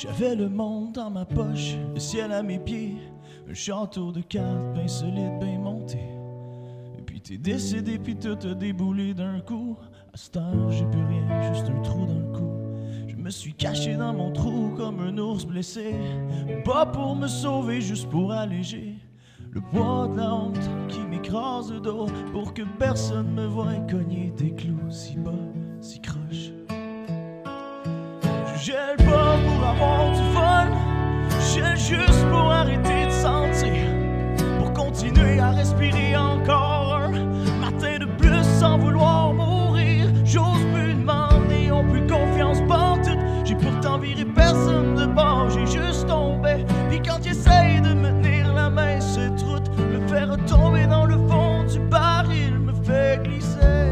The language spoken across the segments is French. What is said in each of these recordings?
J'avais le monde dans ma poche, le ciel à mes pieds, un château de cartes bien solide, bien monté. Et puis t'es décédé, puis tout a déboulé d'un coup. À cette heure, j'ai plus rien, juste un trou dans le cou. Je me suis caché dans mon trou comme un ours blessé, pas pour me sauver, juste pour alléger le poids de la honte qui m'écrase le dos, pour que personne me voie cogner des clous si bas, si croche. Je gèle pas pour avoir du fun, je gèle juste pour arrêter de sentir, pour continuer à respirer encore un matin de plus sans vouloir mourir. J'ose plus demander, on plus confiance pas tout. J'ai pourtant viré personne de bord, j'ai juste tombé. Puis quand j'essaye de me tenir la main, cette route me fait retomber dans le fond du baril, me fait glisser.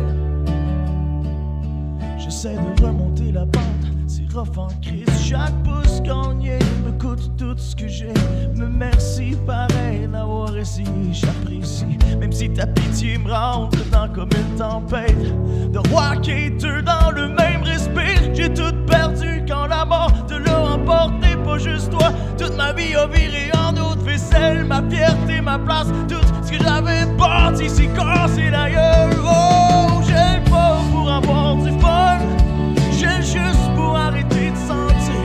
J'essaie de remonter la pente, c'est rough en crise. Chaque pouce gagné me coûte tout ce que j'ai. Me merci pareil d'avoir essayé, j'apprécie. Même si ta pitié me rentre dedans comme une tempête de roi qui deux dans le même respire. J'ai tout perdu quand la mort te l'a emporté, pas juste toi. Toute ma vie a viré en autre vaisselle, ma fierté, ma place, tout ce que j'avais bâti s'est cassé la gueule. Oh, j'ai pas pour avoir du fun, j'ai juste pour arrêter de sentir,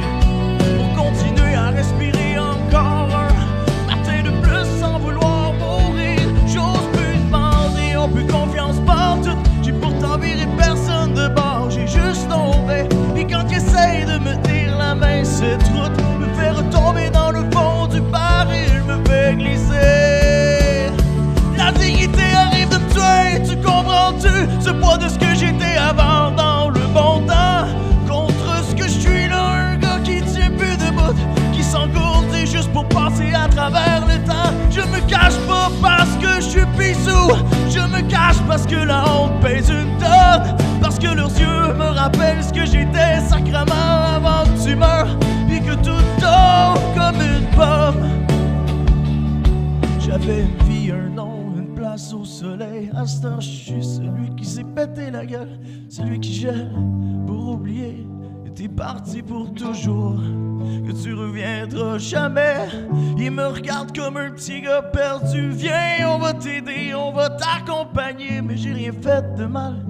pour continuer à respirer encore un matin de plus sans vouloir mourir. J'ose plus demander, on plus confiance partout. J'ai pourtant viré personne de bord, j'ai juste tombé. Puis quand j'essaye de me tenir la main, cette route me fait retomber dans le fond du baril, me fait glisser. La dignité arrive de me tuer, tu comprends-tu? Ce poids de ce que j'étais avant dans le bon temps, contre ce que je suis là, un gars qui tient plus debout, qui s'engourdit juste pour passer à travers le temps. Je me cache pas parce que je suis pissou, je me cache parce que la honte pèse une tonne, parce que leurs yeux me rappellent ce que j'étais sacrement avant que tu meurs, puis que tout tombe comme une pomme. J'avais une vie, un nom, une place au soleil. À ce temps, je suis celui qui s'est pété la gueule, celui qui gèle pour oublier. Et t'es parti pour toujours, que tu reviendras jamais. Il me regarde comme un petit gars perdu. Viens, on va t'aider, on va t'accompagner. Mais j'ai rien fait de mal,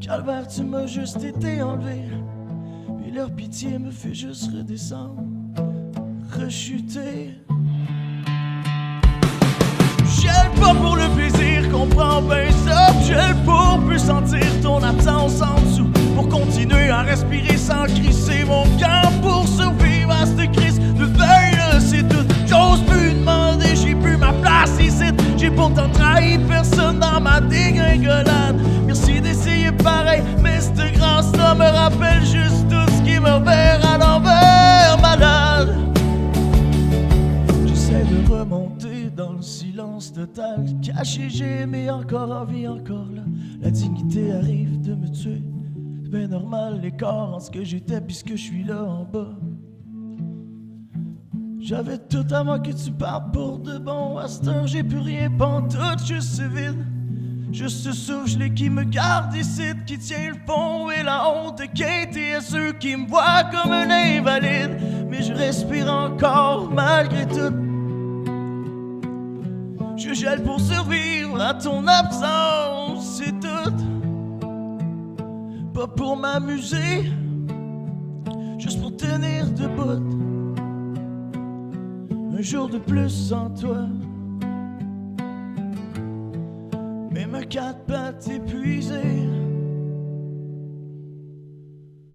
calvaire, tu m'as juste été enlevé. Puis leur pitié me fait juste redescendre, rechuter. J'gèle pas pour le plaisir, comprends ben ça. J'gèle pour plus sentir ton absence en dessous, pour continuer à respirer sans crisser mon camp, pour survivre à cette crise de veille là, c'est tout. J'ose plus demander, j'ai plus ma place ici. J'ai pourtant trahi personne dans ma dégringolade. Merci d'essayer pareil, mais cette grâce-là me rappelle juste tout ce qui me revers à l'envers, malade. J'essaie de remonter dans le silence total, caché, j'ai aimé, encore en vie, encore là. La dignité arrive de me tuer, c'est bien normal l'écart entre ce que j'étais puis ce que je suis là en bas. J'avais tout à moi que tu partes pour de bon. À cette heure, j'ai plus rien, pantoute, juste ce vide, juste ce souffle qui me garde ici, qui tient le fond et la honte qui était à ceux qui me voient comme un invalide. Mais je respire encore malgré tout. Je gèle pour survivre à ton absence, c'est tout. Pas pour m'amuser, juste pour tenir debout. Un jour de plus sans toi, même à quatre pattes épuisées.